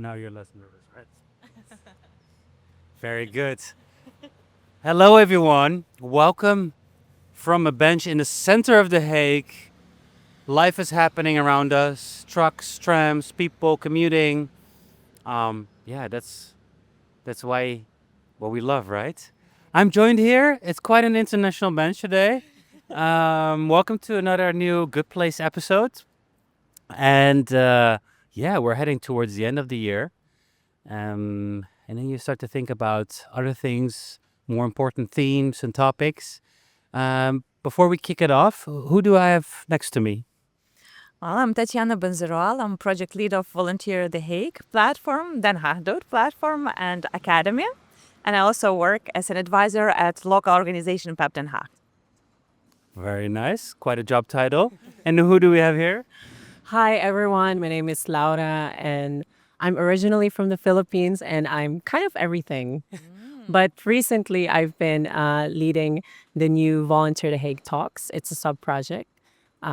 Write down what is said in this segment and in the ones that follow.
Now you're less nervous, right? Very good. Hello, everyone. Welcome from a bench in the center of The Hague. Life is happening around us. Trucks, trams, people commuting. Yeah, that's why what we love, right? I'm joined here. It's quite an international bench today. Welcome to another new Good Place episode. And yeah, we're heading towards the end of the year. And then you start to think about other things, more important themes and topics. Before we kick it off, who do I have next to me? Well, I'm Tetyana Benzeroal. I'm project lead of Volunteer The Hague platform, Den Haag platform and academy. And I also work as an advisor at local organization PEP Den Haag. Very nice. Quite a job title. And who do we have here? Hi, everyone. My name is Laura, and I'm originally from the Philippines, and I'm kind of everything. But recently, I've been leading the new Volunteer The Hague talks. It's a sub project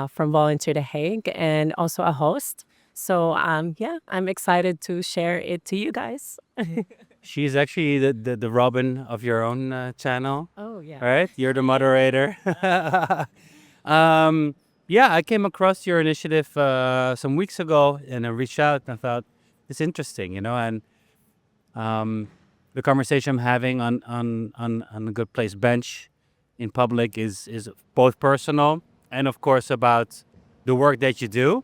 from Volunteer The Hague, and also a host. So, yeah, I'm excited to share it to you guys. She's actually the Robin of your own channel, Oh, yeah. right? You're the moderator. um, yeah, I came across your initiative some weeks ago and I reached out and I thought it's interesting, and the conversation I'm having on a good place bench in public is both personal and of course about the work that you do.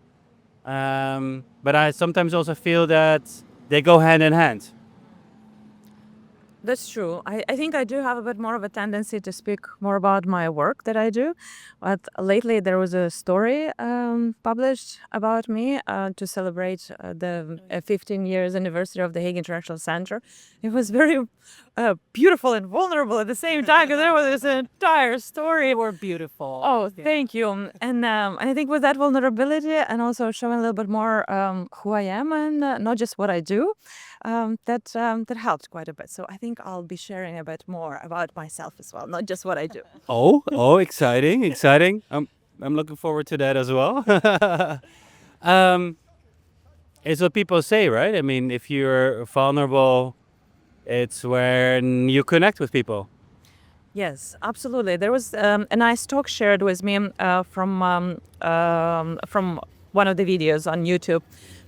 But I sometimes also feel that they go hand in hand. That's true. I think I do have a bit more of a tendency to speak more about my work that I do. But lately there was a story published about me to celebrate the 15 years anniversary of the Hague International Center. It was very beautiful and vulnerable at the same time because there was this entire story. They were beautiful. Oh, Yeah. thank you. And I think with that vulnerability and also showing a little bit more who I am and not just what I do, that helped quite a bit. So I think I'll be sharing a bit more about myself as well, not just what I do. Oh, exciting, exciting. I'm looking forward to that as well. um, it's what people say, right? I mean, if you're vulnerable, it's when you connect with people. Yes, absolutely. There was a nice talk shared with me from one of the videos on YouTube.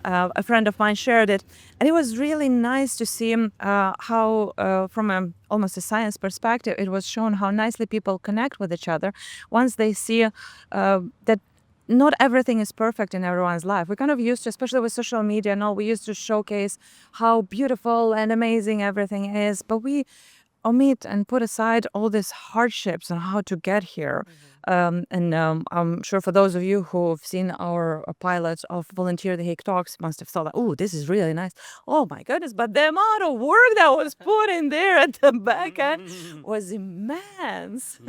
A friend of mine shared it, and it was really nice to see how, from almost a science perspective, it was shown how nicely people connect with each other once they see that not everything is perfect in everyone's life. We kind of used to, especially with social media, no, we used to showcase how beautiful and amazing everything is, but we omit and put aside all these hardships and how to get here. And I'm sure for those of you who've seen our pilot of Volunteer the Hague Talks must have thought, oh, this is really nice. Oh my goodness, but the amount of work that was put in there at the back end was immense.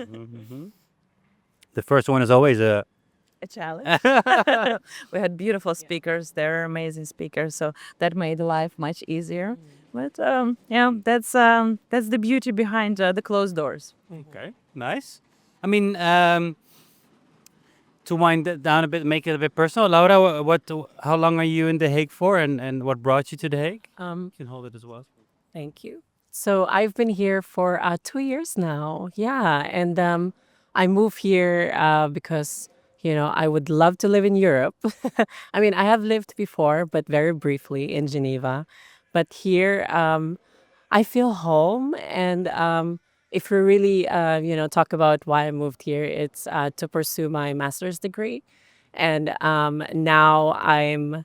The first one is always a A challenge. We had beautiful speakers there, amazing speakers, so that made life much easier. But yeah, that's the beauty behind the closed doors. okay, nice. I mean, to wind it down a bit, make it a bit personal. Laura, how long are you in The Hague for, and what brought you to The Hague? You can hold it as well. Thank you. So I've been here for 2 years now. Yeah. And I moved here because, I would love to live in Europe. I mean, I have lived before, but very briefly in Geneva. But here, I feel home. And if we really, talk about why I moved here, it's to pursue my master's degree. And now I'm,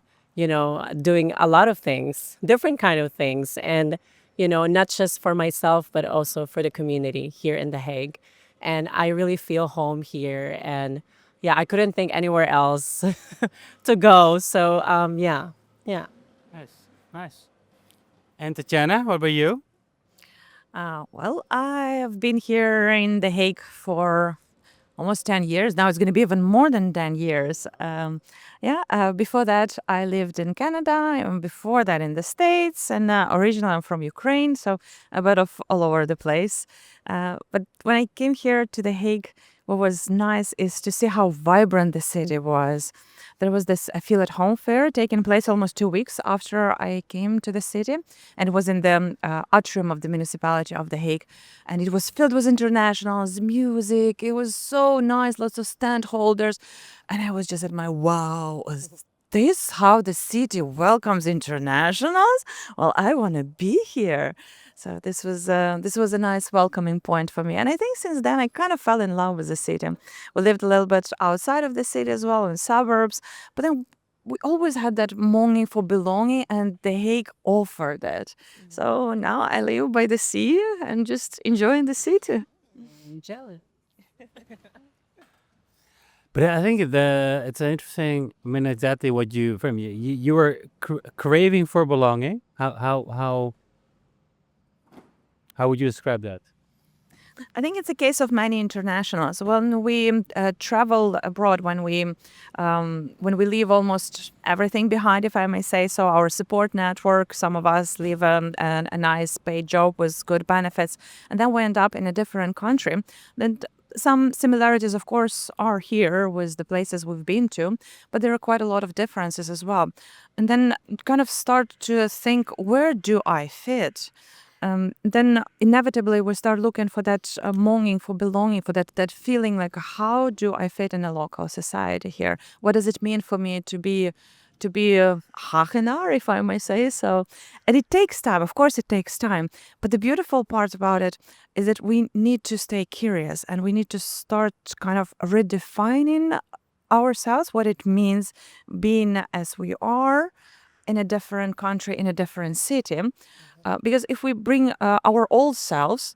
doing a lot of things, different kind of things. And not just for myself, but also for the community here in The Hague. And I really feel home here. And yeah, I couldn't think anywhere else to go. So yeah, yeah. Nice, nice. And Tetyana, what about you? Well, I have been here in The Hague for almost 10 years. Now it's going to be even more than 10 years. Before that, I lived in Canada, and before that in the States, and originally I'm from Ukraine, so a bit of all over the place. But when I came here to The Hague, what was nice is to see how vibrant the city was. There was this Feel at Home fair taking place almost 2 weeks after I came to the city, and it was in the atrium of the municipality of The Hague, and it was filled with internationals, music. It was so nice, lots of stand holders, and I was just at my wow. Is this how the city welcomes internationals? Well, I want to be here. So this was a nice welcoming point for me, and I think since then I kind of fell in love with the city. We lived a little bit outside of the city as well, in suburbs, but then we always had that longing for belonging, and The Hague offered it. So now I live by the sea and just enjoying the city. I'm jealous. But I think it's an interesting. I mean, exactly what you were craving for belonging. How would you describe that? I think it's a case of many internationals. When we travel abroad, when we leave almost everything behind, if I may say so, our support network, some of us leave a nice paid job with good benefits, and then we end up in a different country. Then some similarities, of course, are here with the places we've been to, but there are quite a lot of differences as well. And then kind of start to think, where do I fit? Then inevitably we start looking for that longing for belonging, for that feeling like, how do I fit in a local society here? What does it mean for me to be a Hagenaar, if I may say so? And it takes time. Of course, it takes time. But the beautiful part about it is that we need to stay curious, and we need to start kind of redefining ourselves, what it means being as we are in a different country, in a different city. Because if we bring our old selves,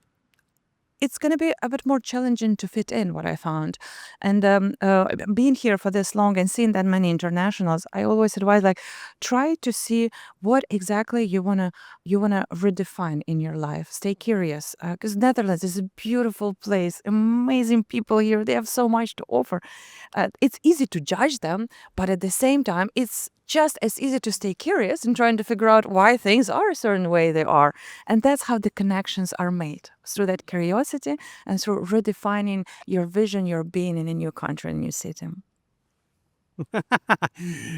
it's going to be a bit more challenging to fit in, what I found. And being here for this long and seeing that many internationals, I always advise, like, try to see what exactly you wanna redefine in your life. Stay curious, because Netherlands is a beautiful place, amazing people here. They have so much to offer. It's easy to judge them, but at the same time, it's just as easy to stay curious and trying to figure out why things are a certain way they are. And that's how the connections are made, through that curiosity and through redefining your vision, your being in a new country, a new city.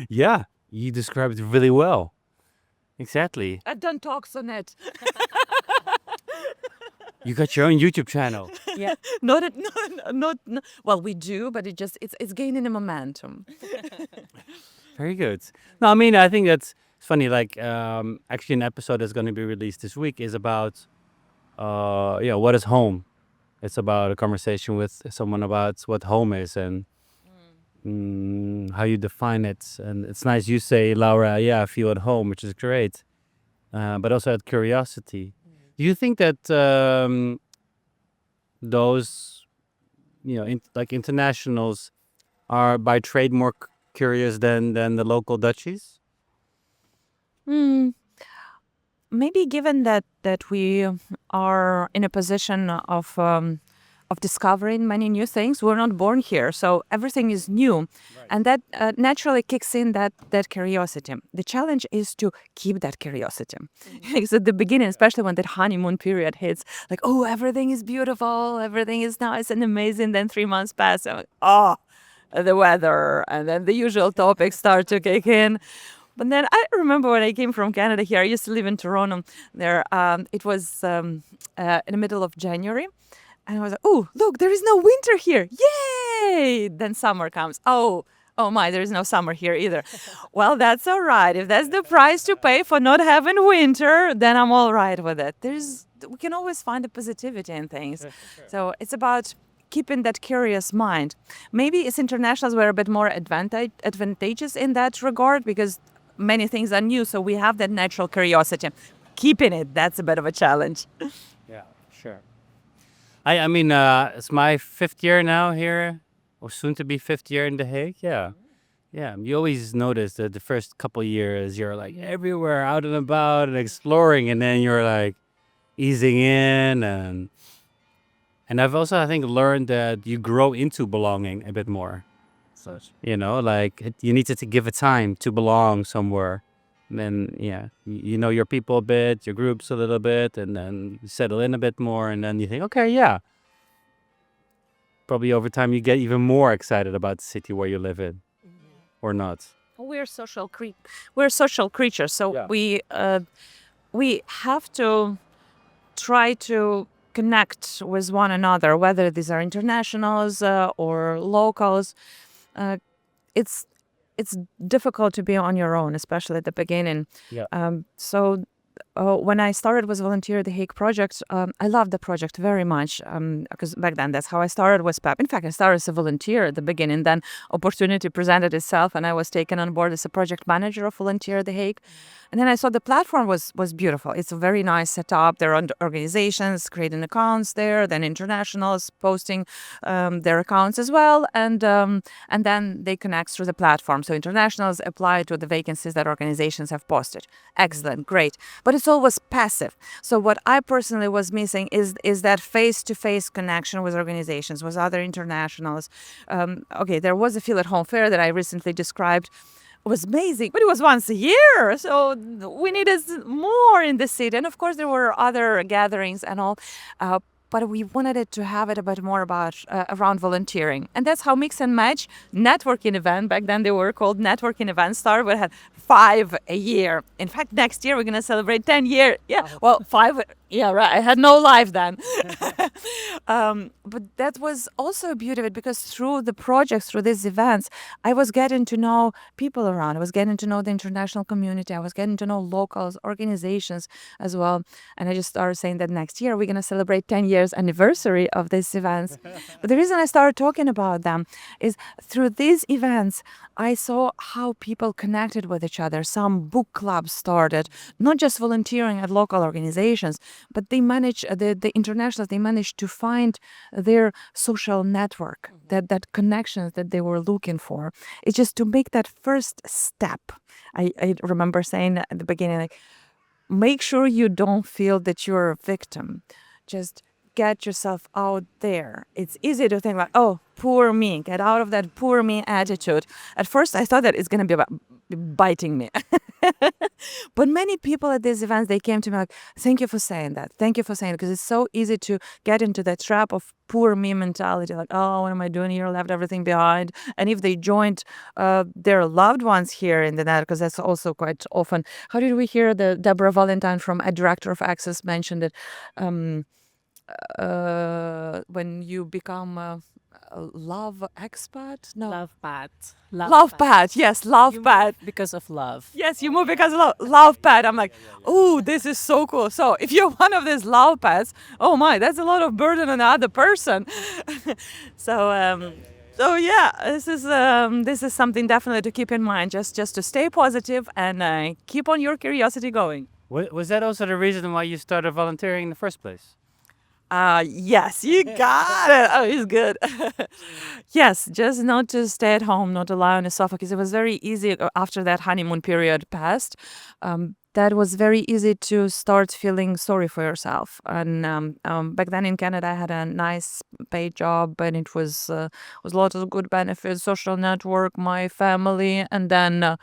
Yeah, you described it really well. Exactly. I done talks on it. You got your own YouTube channel. Yeah. Not, well, we do, but it's gaining a momentum. Very good. No, I mean, I think that's it's funny. Like, actually, an episode that's going to be released this week is about, what is home? It's about a conversation with someone about what home is and how you define it. And it's nice you say, Laura, yeah, I feel at home, which is great. But also at curiosity. Do you think that those, like internationals are by trade more curious than the local Dutchies? Maybe given that we are in a position of discovering many new things, we're not born here, so everything is new, and that naturally kicks in that curiosity. The challenge is to keep that curiosity, because at the beginning, especially when that honeymoon period hits, like, oh, everything is beautiful, everything is nice and amazing. Then 3 months pass, and the weather, and then the usual topics start to kick in. But then I remember when I came from Canada here, I used to live in Toronto. There, it was in the middle of January. And I was like, oh, look, there is no winter here. Yay! Then summer comes. Oh my, there is no summer here either. Well, that's all right. If that's the price to pay for not having winter, then I'm all right with it. We can always find a positivity in things. So it's about keeping that curious mind. Maybe as internationals, we're a bit more advantageous in that regard because many things are new. So we have that natural curiosity. Keeping it, that's a bit of a challenge. Yeah, sure. I mean, it's my 5th year now here, or soon to be 5th year in The Hague. Yeah. Yeah, you always notice that the first couple years you're like everywhere, out and about and exploring, and then you're like easing in, and I've also, I think, learned that you grow into belonging a bit more. Like you need to give it time to belong somewhere. And then, you know your people a bit, your groups a little bit, and then you settle in a bit more, and then you think, okay, yeah, probably over time you get even more excited about the city where you live in, or not. We're social creatures, so Yeah. we have to try to connect with one another, whether these are internationals or locals. Uh, it's it's difficult to be on your own, especially at the beginning. Yeah. So when I started with Volunteer The Hague project, I loved the project very much because back then that's how I started with PEP. In fact, I started as a volunteer at the beginning. Then opportunity presented itself, and I was taken on board as a project manager of Volunteer The Hague. And then I saw the platform was beautiful. It's a very nice setup. There are organizations creating accounts there, then internationals posting their accounts as well, and then they connect through the platform. So internationals apply to the vacancies that organizations have posted. Excellent, great. But it's always passive. So what I personally was missing is that face-to-face connection with organizations, with other internationals. Okay, there was a Feel at Home fair that I recently described. It was amazing, but it was once a year, so we needed more in the city. And of course, there were other gatherings and all. But we wanted it to have it a bit more about around volunteering. And that's how Mix and Match networking event, back then they were called networking events, started. We had 5 a year. In fact, next year we're going to celebrate 10 years. Yeah, well, 5. Yeah, right. I had no life then. But that was also a beauty of it, because through the projects, through these events, I was getting to know people around. I was getting to know the international community. I was getting to know locals, organizations as well. And I just started saying that next year we're going to celebrate 10 years anniversary of these events. But the reason I started talking about them is through these events, I saw how people connected with each other. Some book clubs started, not just volunteering at local organizations, but they managed, the internationals, they managed to find their social network, that connections that they were looking for. It's just to make that first step. I remember saying at the beginning, like, make sure you don't feel that you're a victim. Just get yourself out there. It's easy to think like, oh, poor me, get out of that poor me attitude. At first, I thought that it's going to be about biting me. But many people at these events, they came to me like, thank you for saying that. Thank you for saying it. Because it's so easy to get into that trap of poor me mentality. Like, oh, what am I doing here? Left everything behind. And if they joined their loved ones here in the net, because that's also quite often. How did we hear the Deborah Valentine from a Director of Access mentioned it? When you become a love expat? No. Love pad. Love pad. Yes, love pad. Because of love. Yes, you move because of love pad. I'm like, oh, this is so cool. So if you're one of these love pads, oh my, that's a lot of burden on the other person. So yeah, this is something definitely to keep in mind. Just to stay positive and keep on your curiosity going. Was that also the reason why you started volunteering in the first place? Yes, you got it. Oh, he's good. Yes, just not to stay at home, not to lie on the sofa, because it was very easy after that honeymoon period passed. That was very easy to start feeling sorry for yourself. And back then in Canada, I had a nice paid job, and it was lots of good benefits, social network, my family, and then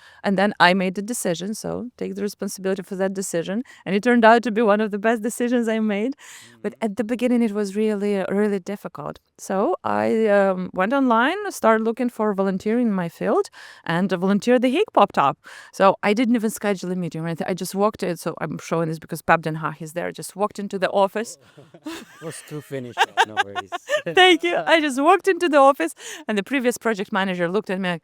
I made the decision. So take the responsibility for that decision, and it turned out to be one of the best decisions I made. But at the beginning, it was really, really difficult. So I went online, started looking for volunteering in my field, and Volunteer The Hague popped up. So I didn't even schedule a meeting or anything. I just walked in. So I'm showing this because PEP Den Haag is there. I just walked into the office. Was too finished. No worries. Thank you. I just walked into the office, and the previous project manager looked at me like,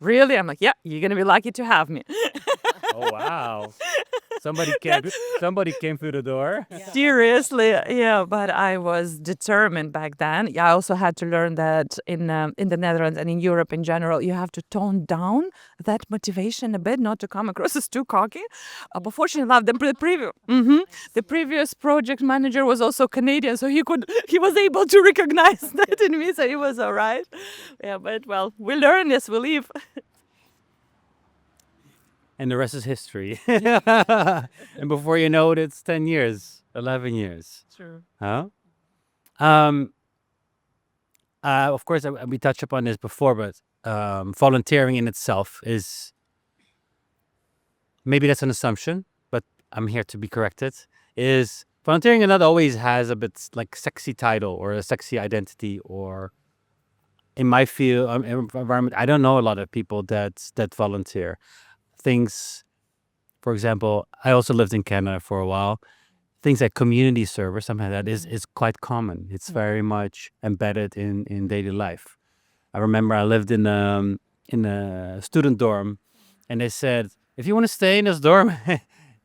really? I'm like, yeah, you're going to be lucky to have me. Oh, wow. Somebody came through the door. Seriously, yeah. But I was determined back then. Yeah, I also had to learn that in the Netherlands and in Europe in general, you have to tone down that motivation a bit, not to come across as too cocky. But fortunately, the previous project manager was also Canadian, so he was able to recognize that in me, so he was all right. Yeah, but well, we learn as we leave. And the rest is history. And before you know it, it's 10 years, 11 years. True. Huh? Of course, we touched upon this before, but volunteering in itself is, maybe that's an assumption, but I'm here to be corrected, is volunteering not always has a bit like sexy title or a sexy identity, or in my field environment, I don't know a lot of people that volunteer. Things, for example, I also lived in Canada for a while. Things like community service, something like that is quite common. It's very much embedded in daily life. I remember I lived in a student dorm, and they said, if you want to stay in this dorm,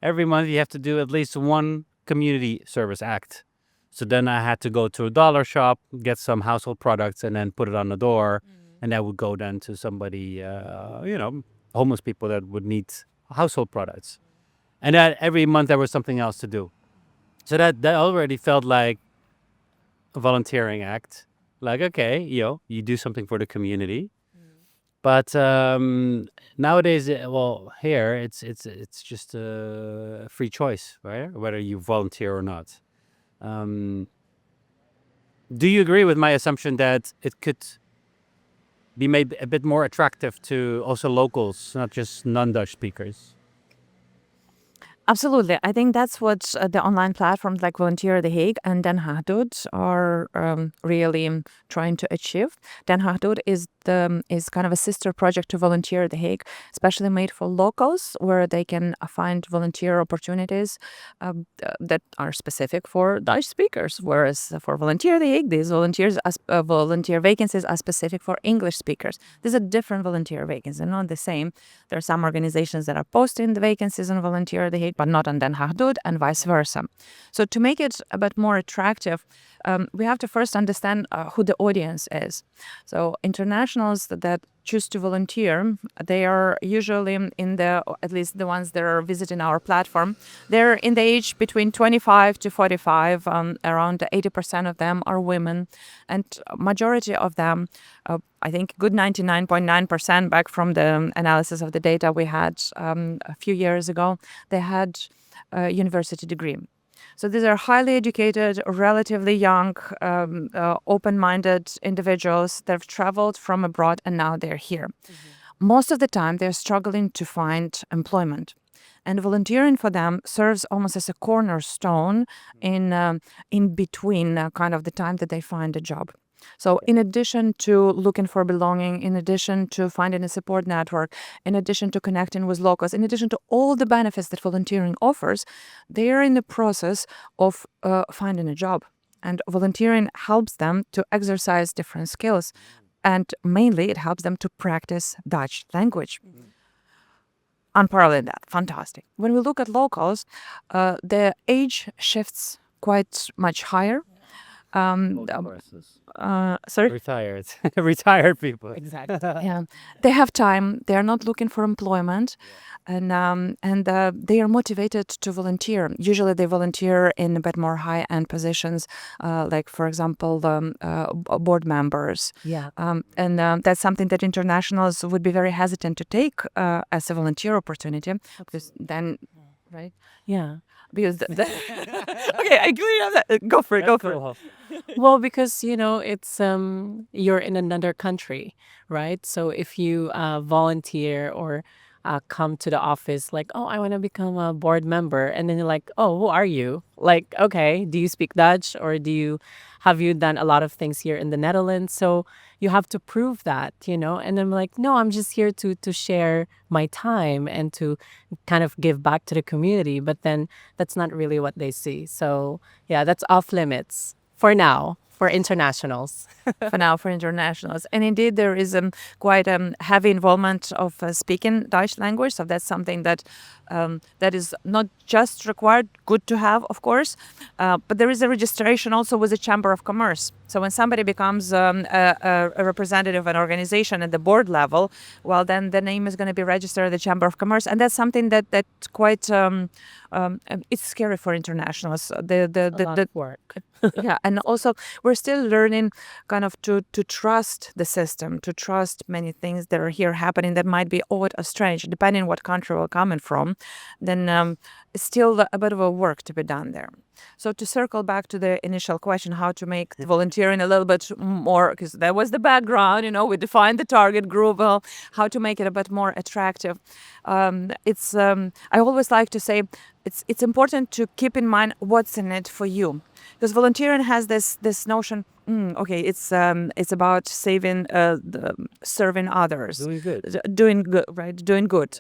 every month you have to do at least one community service act. So then I had to go to a dollar shop, get some household products, and then put it on the door, and that would go then to somebody, homeless people that would need household products. And that every month there was something else to do. So that already felt like a volunteering act. Like, okay, you do something for the community. But nowadays, here it's just a free choice, right? Whether you volunteer or not. Do you agree with my assumption that it could be made a bit more attractive to also locals, not just non-Dutch speakers? Absolutely. I think that's what the online platforms like Volunteer The Hague and Den Haag Doet are really trying to achieve. Den Haag Doet is kind of a sister project to Volunteer The Hague, especially made for locals, where they can find volunteer opportunities that are specific for Dutch speakers. Whereas for Volunteer The Hague, these volunteer vacancies are specific for English speakers. These are different volunteer vacancies, they're not the same. There are some organizations that are posting the vacancies on Volunteer The Hague, but not on Den Haag Doet, and vice versa. So to make it a bit more attractive, we have to first understand who the audience is. So internationals that choose to volunteer, they are usually at least the ones that are visiting our platform, they're in the age between 25 to 45. Around 80% of them are women, and majority of them, I think good 99.9% back from the analysis of the data we had a few years ago, they had a university degree. So these are highly educated, relatively young, open-minded individuals that have traveled from abroad and now they're here. Most of the time, they're struggling to find employment. And volunteering for them serves almost as a cornerstone in between kind of the time that they find a job. So in addition to looking for belonging, in addition to finding a support network, in addition to connecting with locals, in addition to all the benefits that volunteering offers, they are in the process of finding a job. And volunteering helps them to exercise different skills. And mainly it helps them to practice Dutch language. Unparalleled that. Fantastic. When we look at locals, the age shifts quite much higher. Sorry? Retired. Retired people. Exactly. Yeah, they have time. They are not looking for employment, and they are motivated to volunteer. Usually, they volunteer in a bit more high-end positions, like for example, board members. Yeah. And that's something that internationals would be very hesitant to take as a volunteer opportunity, because then, right? Yeah. Because okay, I agree on that. Go for it. Go for it. Well, because it's you're in another country, right? So if you volunteer or come to the office like, oh, I want to become a board member, and then you're like, oh, who are you? Like, okay, do you speak Dutch, or have you done a lot of things here in the Netherlands? So you have to prove that, And I'm like, no, I'm just here to share my time and to kind of give back to the community. But then that's not really what they see. So yeah, that's off limits. For now, for internationals. For now, for internationals. And indeed, there is quite heavy involvement of speaking Dutch language. So that's something that is not just required, good to have, of course, but there is a registration also with the Chamber of Commerce. So when somebody becomes a representative of an organization at the board level, well, then the name is going to be registered at the Chamber of Commerce. And that's something that quite, it's scary for internationals. A lot of work. Yeah, and also we're still learning kind of to trust the system, to trust many things that are here happening that might be odd or strange, depending what country we're coming from. Then it's still a bit of a work to be done there. So to circle back to the initial question, how to make volunteering a little bit more, because that was the background, we defined the target group, how to make it a bit more attractive. I always like to say, it's important to keep in mind what's in it for you, because volunteering has this notion. Okay, it's about serving others, Doing good. doing good, right? Doing good.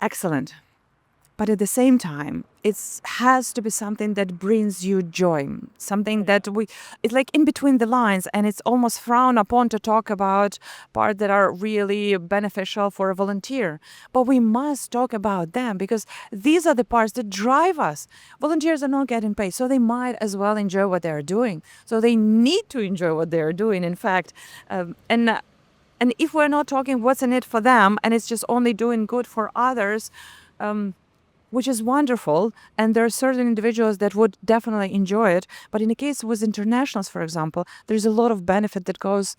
Excellent. But at the same time, it has to be something that brings you joy, something that it's like in between the lines, and it's almost frowned upon to talk about parts that are really beneficial for a volunteer. But we must talk about them, because these are the parts that drive us. Volunteers are not getting paid, so they might as well enjoy what they're doing. So they need to enjoy what they're doing, in fact. And if we're not talking what's in it for them, and it's just only doing good for others, which is wonderful, and there are certain individuals that would definitely enjoy it. But in the case with internationals, for example, there's a lot of benefit that goes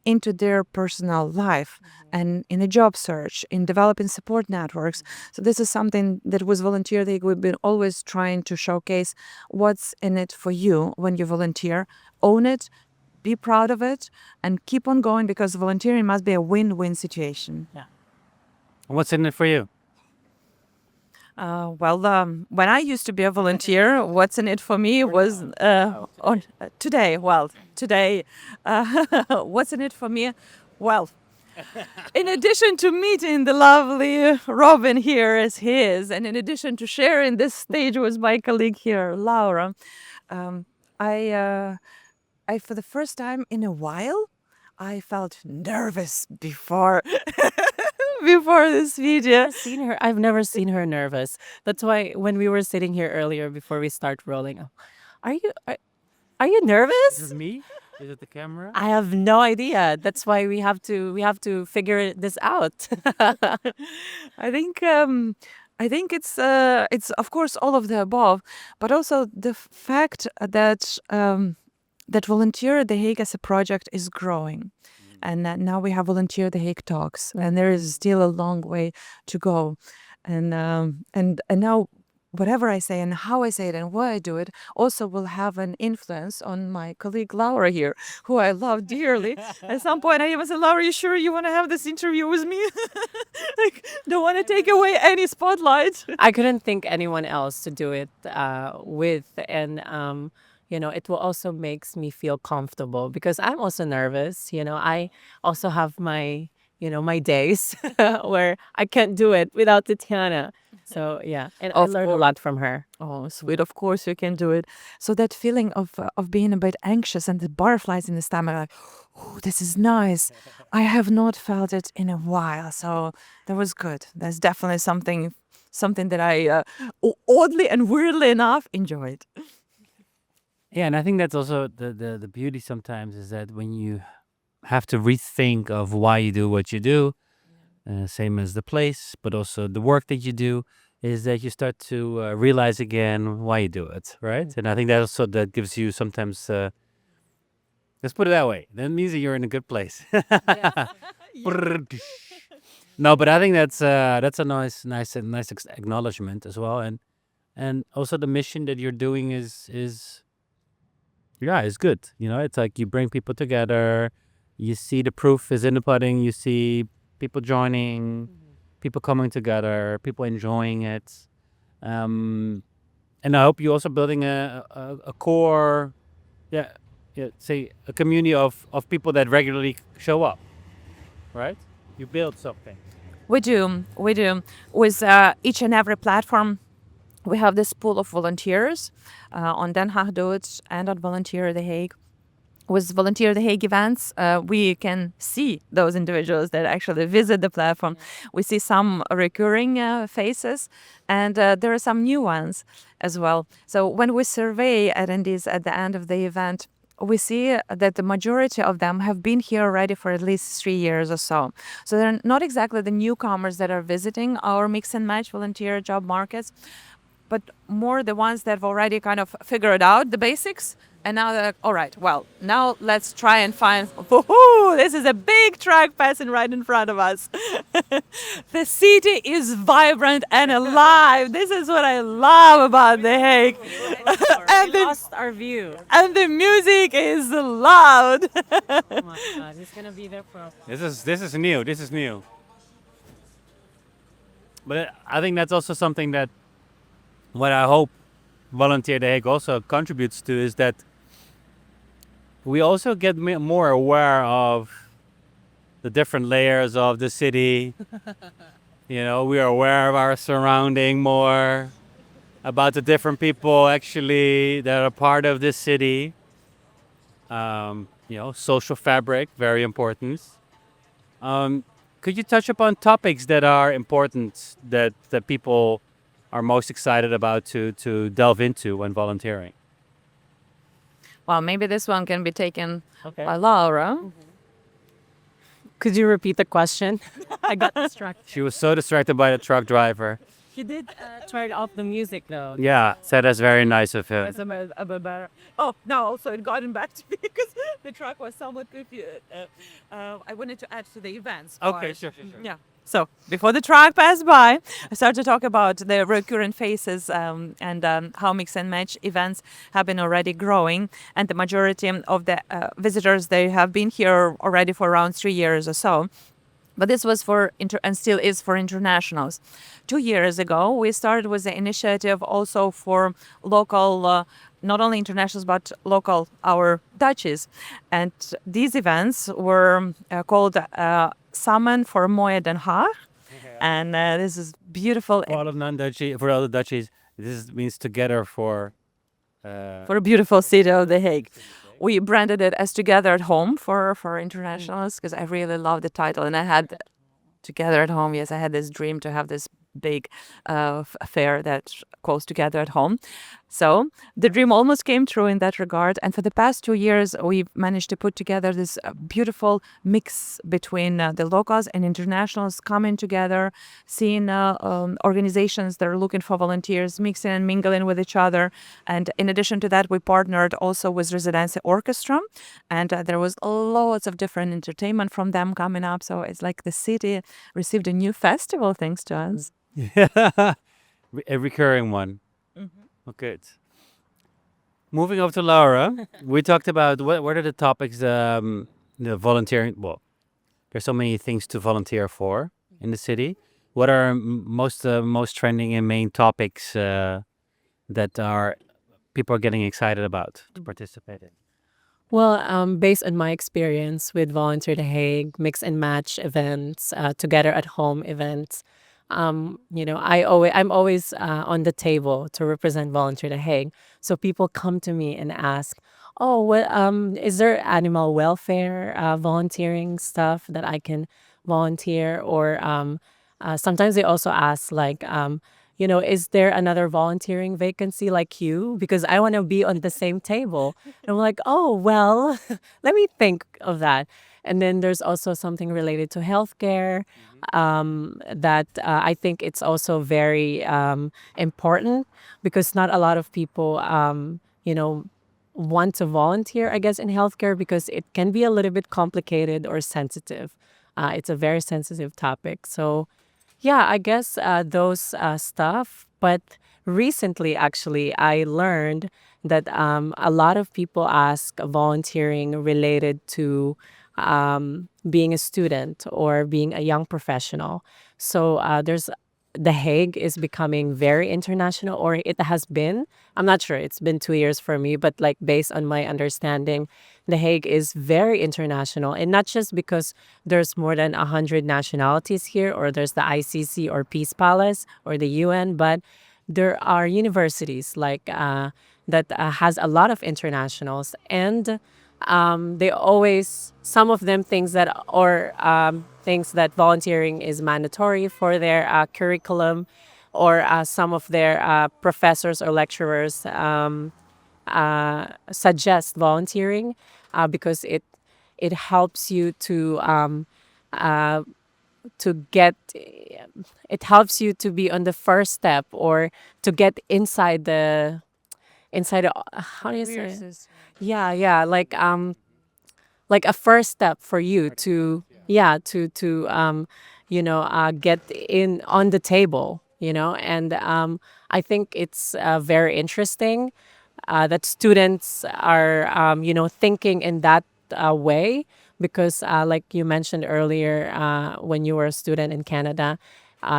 into their personal life and in a job search, in developing support networks. So this is something that with Volunteer The Hague we've been always trying to showcase what's in it for you when you volunteer. Own it, be proud of it, and keep on going, because volunteering must be a win-win situation. What's in it for you? When I used to be a volunteer, what's in it for me was today. What's in it for me? Well, in addition to meeting the lovely Robin here as his, and in addition to sharing this stage with my colleague here, Laura, I for the first time in a while, I felt nervous before this video. I've never seen her nervous. That's why when we were sitting here earlier before we start rolling, are you nervous? Is it me? Is it the camera? I have no idea. That's why we have to figure this out. I think it's of course all of the above, but also the fact that that Volunteer The Hague as a project is growing. And that now we have Volunteer The Hague talks, and there is still a long way to go. And now whatever I say and how I say it and why I do it also will have an influence on my colleague Laura here, who I love dearly. At some point I even said, Laura, you sure you want to have this interview with me? Like, don't want to take away any spotlight. I couldn't think anyone else to do it with, and it will also makes me feel comfortable, because I'm also nervous. I also have my days where I can't do it without Tetyana. So yeah, and I learned a lot from her. Oh, sweet! Of course you can do it. So that feeling of being a bit anxious and the butterflies in the stomach, like, oh, this is nice. I have not felt it in a while, so that was good. That's definitely something that I oddly and weirdly enough enjoyed. Yeah, and I think that's also the beauty sometimes, is that when you have to rethink of why you do what you do, same as the place, but also the work that you do, is that you start to realize again why you do it, right? And I think that gives you sometimes, let's put it that way, that means that you're in a good place. No, but I think that's a nice acknowledgement as well, and also the mission that you're doing is good. It's like you bring people together. You see the proof is in the pudding. You see people joining, people coming together, people enjoying it. And I hope you're also building a core, say a community of people that regularly show up, right? You build something. We do. With each and every platform, we have this pool of volunteers on Den Haag Doet and on Volunteer The Hague. With Volunteer The Hague events, we can see those individuals that actually visit the platform. We see some recurring faces, and there are some new ones as well. So when we survey attendees at the end of the event, we see that the majority of them have been here already for at least 3 years or so. So they're not exactly the newcomers that are visiting our mix and match volunteer job markets, but more the ones that have already kind of figured out the basics. And now they're like, all right, well, now let's try and find, this is a big truck passing right in front of us. The city is vibrant and alive. This is what I love about The Hague. We lost our view. And the music is loud. Oh my God, he's going to be there for us. This is new. But I think that's also something that what I hope Volunteer The Hague also contributes to is that we also get more aware of the different layers of the city. We are aware of our surrounding more, about the different people actually that are part of this city. Social fabric, very important. Um, could you touch upon topics that are important that people are most excited about to delve into when volunteering? Well, maybe this one can be taken Okay. by Laura. Could you repeat the question? I got distracted. She was so distracted by the truck driver. He did turn off the music though. Yeah, so that's very nice of him. Oh, no, also it got him back to me because the truck was somewhat confused. I wanted to add to the events. Okay, part. sure. Yeah. So before the truck passed by, I started to talk about the recurrent faces and how mix and match events have been already growing. And the majority of the visitors, they have been here already for around 3 years or so. But this was for and still is for internationals. 2 years ago, we started with the initiative also for local, not only internationals, but local, our Dutchies. And these events were called Samen for Mooie Den Haag. And this is beautiful. For all the Dutchies, this means together for. For a beautiful city of The Hague. We branded it as Together at Home for internationals because I really love the title. And I had Together at Home. Yes, I had this dream to have this big affair that calls Together at Home. So the dream almost came true in that regard. And for the past 2 years, we've managed to put together this beautiful mix between the locals and internationals coming together, seeing organizations that are looking for volunteers, mixing and mingling with each other. And in addition to that, we partnered also with Residency Orchestra. And there was lots of different entertainment from them coming up. So it's like the city received a new festival thanks to us. A recurring one. Oh, good. Moving over to Laura, we talked about what are the topics the volunteering. Well, there's so many things to volunteer for in the city. What are most trending and main topics that are people are getting excited about to participate in? Well, based on my experience with Volunteer The Hague, mix and match events, together at home events, I'm always on the table to represent Volunteer The Hague. So people come to me and ask, "Oh, what is there animal welfare volunteering stuff that I can volunteer?" Or sometimes they also ask, like, is there another volunteering vacancy like you? Because I want to be on the same table. And I'm like, oh, well, let me think of that. And then there's also something related to healthcare that I think it's also very important because not a lot of people, want to volunteer, I guess, in healthcare because it can be a little bit complicated or sensitive. It's a very sensitive topic. So, yeah, I guess those stuff. But recently, actually, I learned that a lot of people ask volunteering related to being a student or being a young professional. So there's The Hague is becoming very international, or it has been. I'm not sure. It's been 2 years for me, but like based on my understanding, The Hague is very international, and not just because there's more than 100 nationalities here, or there's the ICC or Peace Palace or the UN, but there are universities like that has a lot of internationals, and they always some of them things that volunteering is mandatory for their curriculum, or some of their professors or lecturers suggest volunteering because it helps you to get it helps you to be on the first step, or to get inside how do you say it? Yeah, like a first step for you to get in on the table, and I think it's very interesting that students are thinking in that way, because like you mentioned earlier, when you were a student in Canada,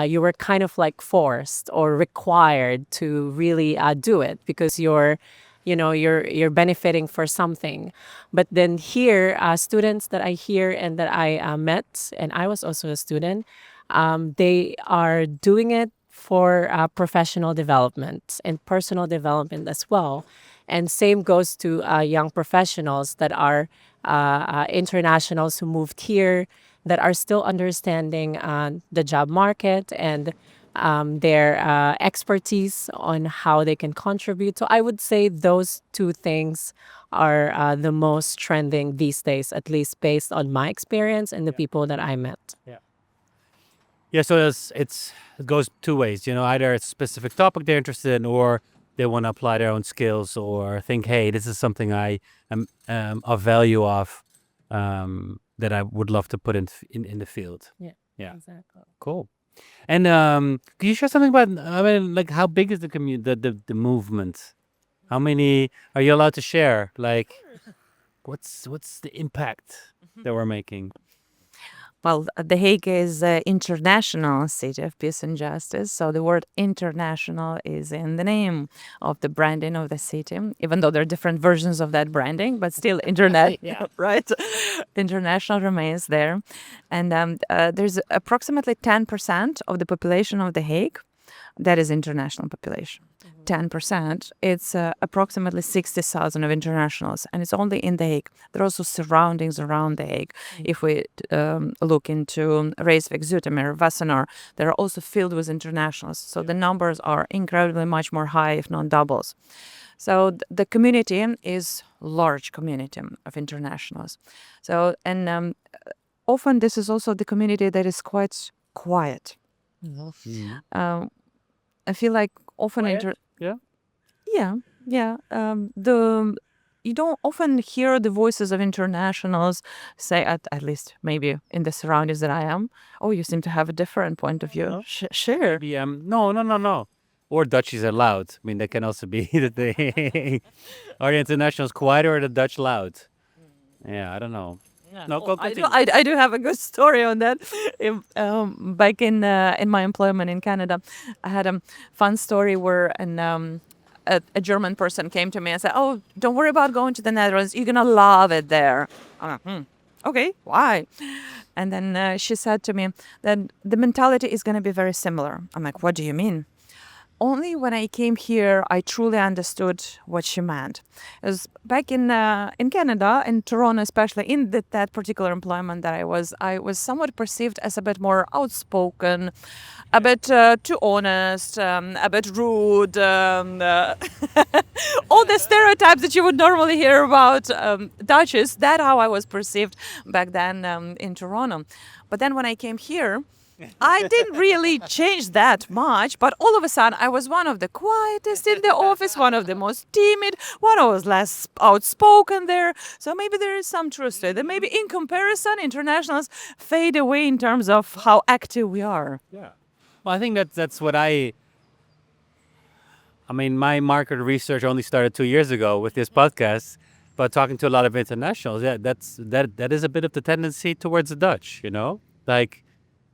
you were kind of like forced or required to really do it because you're benefiting for something. But then here, students that I hear and that I met, and I was also a student, they are doing it for professional development and personal development as well. And same goes to young professionals that are internationals who moved here that are still understanding the job market and their expertise on how they can contribute. So I would say those two things are the most trending these days, at least based on my experience and the people that I met. Yeah, so it goes two ways. Either it's a specific topic they're interested in, or they want to apply their own skills, or think, hey, this is something I am of value of, that I would love to put in the field. Yeah. Exactly. Cool. And can you share something about? I mean, like, how big is the the movement? How many are you allowed to share? Like, what's the impact that we're making? Well, The Hague is an international city of peace and justice. So the word international is in the name of the branding of the city, even though there are different versions of that branding, but still internet, right? International remains there. And there's approximately 10% of the population of The Hague that is international population. 10%, it's approximately 60,000 of internationals, and it's only in The Hague. There are also surroundings around The Hague. If we look into Rijswijk, Zoetermeer, Wassenaar, they are also filled with internationals. So the numbers are incredibly much more high, if not doubles. So the community is large community of internationals. So, and often this is also the community that is quite quiet. I feel like often you don't often hear the voices of internationals say, at least maybe in the surroundings that I am. Oh, you seem to have a different point of view. Sure. Maybe, no. Or Dutchies are loud. I mean, that can also be the thing. Are the internationals quiet or are the Dutch loud? Yeah, I don't know. No, go continue. I do have a good story on that. Back in my employment in Canada, I had a fun story where a German person came to me and said, "Oh, don't worry about going to the Netherlands. You're gonna love it there." I'm like, okay, why? And then she said to me that the mentality is gonna be very similar. I'm like, what do you mean? Only when I came here, I truly understood what she meant. It was back in Canada, in Toronto, especially in that particular employment that I was somewhat perceived as a bit more outspoken, a bit too honest, a bit rude, all the stereotypes that you would normally hear about Dutchies. That's how I was perceived back then in Toronto. But then when I came here, I didn't really change that much, but all of a sudden I was one of the quietest in the office, one of the most timid, one who was less outspoken there. So maybe there is some truth to it. And maybe in comparison, internationals fade away in terms of how active we are. Yeah. Well, I think that's what I mean, my market research only started 2 years ago with this podcast, but talking to a lot of internationals, that is a bit of the tendency towards the Dutch, Like,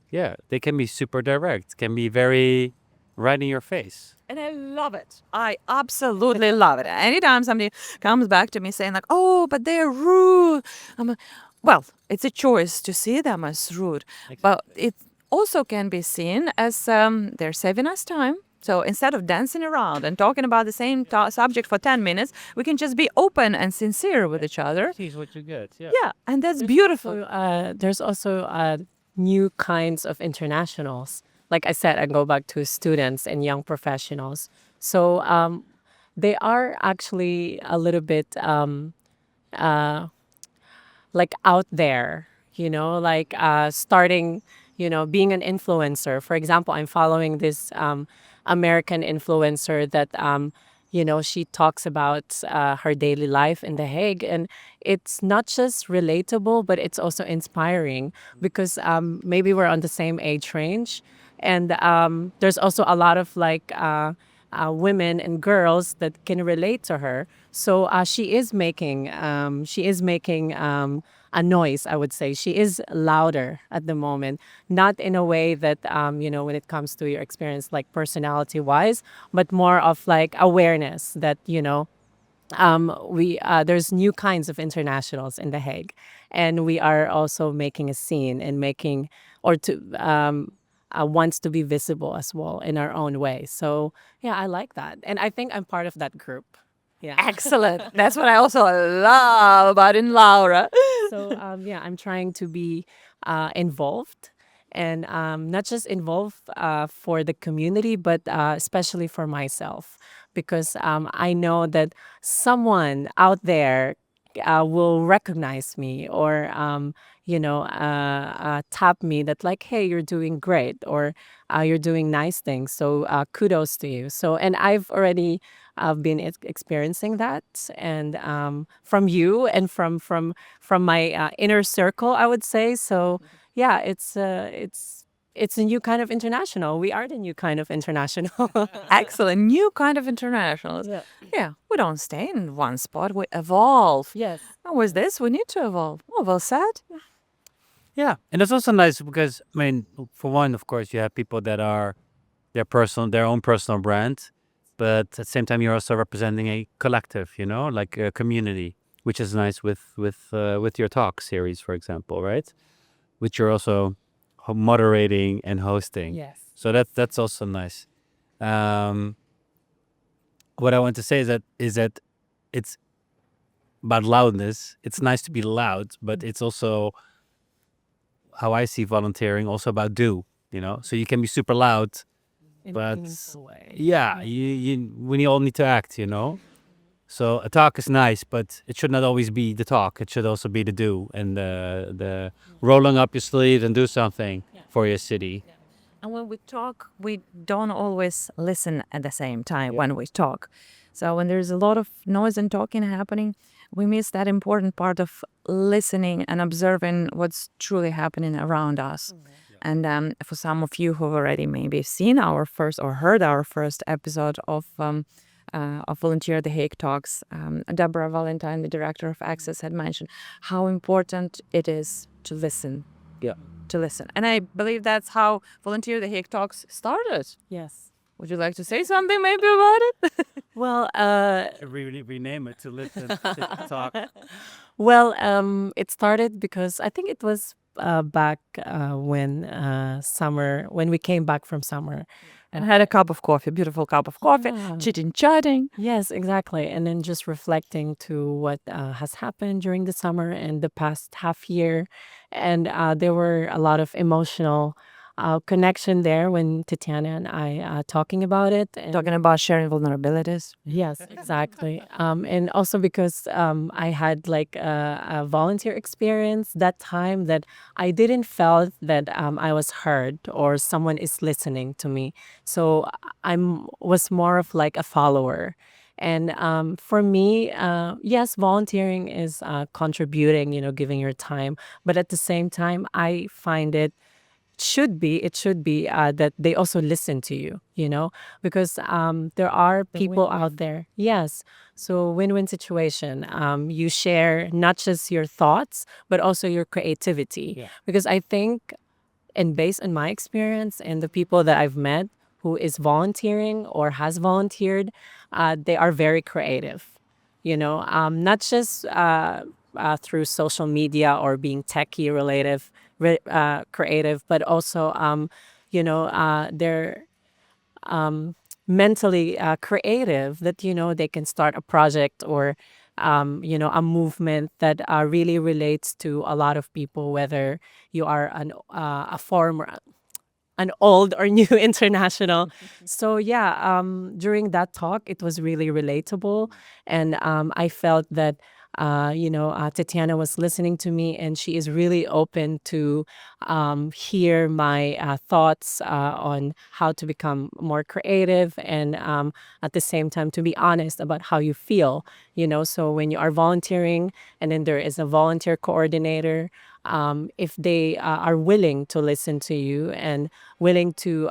yeah, they can be super direct, can be very right in your face. And I love it. I absolutely love it. Anytime somebody comes back to me saying like, "Oh, but they're rude," I'm like, well, it's a choice to see them as rude, but it also can be seen as they're saving us time. So instead of dancing around and talking about the same subject for 10 minutes, we can just be open and sincere with each other. Here's what you get. Yeah. Yeah, and that's beautiful. There's also new kinds of internationals. Like I said, I go back to students and young professionals. So they are actually a little bit like out there, like starting, being an influencer. For example, I'm following this American influencer that she talks about her daily life in The Hague. And it's not just relatable, but it's also inspiring because maybe we're on the same age range. And there's also a lot of women and girls that can relate to her. So she is making a noise, I would say. She is louder at the moment, not in a way that, when it comes to your experience, like personality wise, but more of like awareness that, we there's new kinds of internationals in The Hague, and we are also making a scene and making or to wants to be visible as well in our own way. So yeah, I like that, and I think I'm part of that group. Yeah. Excellent. That's what I also love about in Laura. So yeah, I'm trying to be involved, and not just involved for the community, but especially for myself, because I know that someone out there will recognize me or tap me that like, hey, you're doing great, or you're doing nice things, so kudos to you. So, and I've already been experiencing that, and from you and from my inner circle, I would say. So yeah, it's a new kind of international. We are the new kind of international. Excellent. New kind of internationals. Yeah. Yeah, we don't stay in one spot, we evolve. Yes. And with this, we need to evolve. Oh, well said. Yeah, and it's also nice because I mean, for one, of course, you have people that are their own personal brand, but at the same time, you're also representing a collective, like a community, which is nice with your talk series, for example, right? Which you're also moderating and hosting. Yes. So that's also nice. Um, what I want to say is that it's about loudness. It's nice to be loud, but it's also how I see volunteering also about so you can be super loud, In a but meaningful way. yeah, we all need to act. So a talk is nice, but it should not always be the talk. It should also be the do and the rolling up your sleeves and do something for your city. And when we talk, we don't always listen at the same time when we talk. So when there's a lot of noise and talking happening, we miss that important part of listening and observing what's truly happening around us. And for some of you who've already maybe seen our first or heard our first episode of Volunteer The Hague talks, Deborah Valentine, the director of Access, had mentioned how important it is to listen. Yeah. To listen. And I believe that's how Volunteer The Hague talks started. Yes. Would you like to say something maybe about it? Well, Rename it to listen, to talk. well, it started because I think it was back when when we came back from summer. And had a cup of coffee, beautiful cup of coffee, Yeah. chitting chatting. Yes, exactly. And then just reflecting to what has happened during the summer and the past half year. And there were a lot of emotional connection there when Tetyana and I talking about it. And Talking about sharing vulnerabilities. yes, exactly. And also because I had like a volunteer experience that time that I didn't felt that I was heard or someone is listening to me. So was more of like a follower. And for me, yes, volunteering is contributing, giving your time. But at the same time, I find it should be that they also listen to you, because there are people out there. Yes. So win-win situation. You share not just your thoughts, but also your creativity. Yeah. Because I think, and based on my experience and the people that I've met who is volunteering or has volunteered, they are very creative, not just through social media or being techie related, creative, but also, they're mentally creative that, they can start a project or, a movement that really relates to a lot of people, whether you are a former, an old or new international. So yeah, during that talk, it was really relatable, and I felt that Tetyana was listening to me, and she is really open to hear my thoughts on how to become more creative, and at the same time to be honest about how you feel. So when you are volunteering, and then there is a volunteer coordinator, if they are willing to listen to you and willing to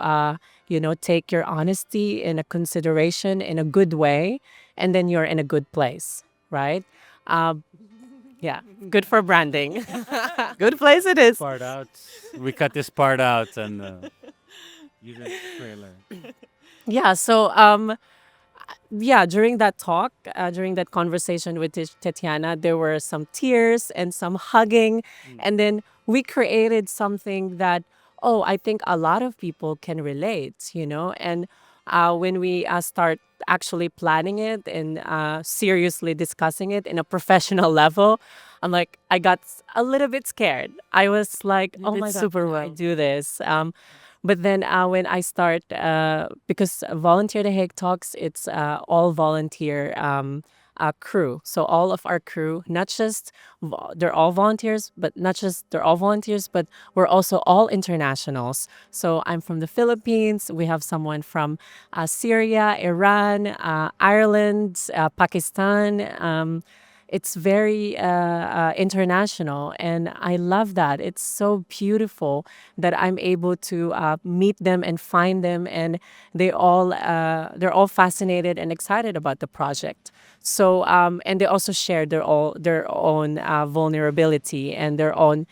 take your honesty in a consideration in a good way, and then you're in a good place, right? Yeah, good for branding. Good place it is. Part out. We cut this part out and use it trailer. Yeah, so yeah, during that talk, during that conversation with Tetyana, there were some tears and some hugging. And then we created something that, oh, I think a lot of people can relate, you know? And when we start actually planning it and seriously discussing it in a professional level, I'm like, I got a little bit scared. I was like, oh did my God, super can I well. do this? But then when I start, because Volunteer The Hague Talks, it's all volunteer crew. So all of our crew, not just, they're all volunteers, but not just they're all volunteers, but we're also all internationals. So I'm from the Philippines. We have someone from Syria, Iran, Ireland, Pakistan. It's very international, and I love that. It's so beautiful that I'm able to meet them and find them, and they're all fascinated and excited about the project. So and they also share their own vulnerability and their own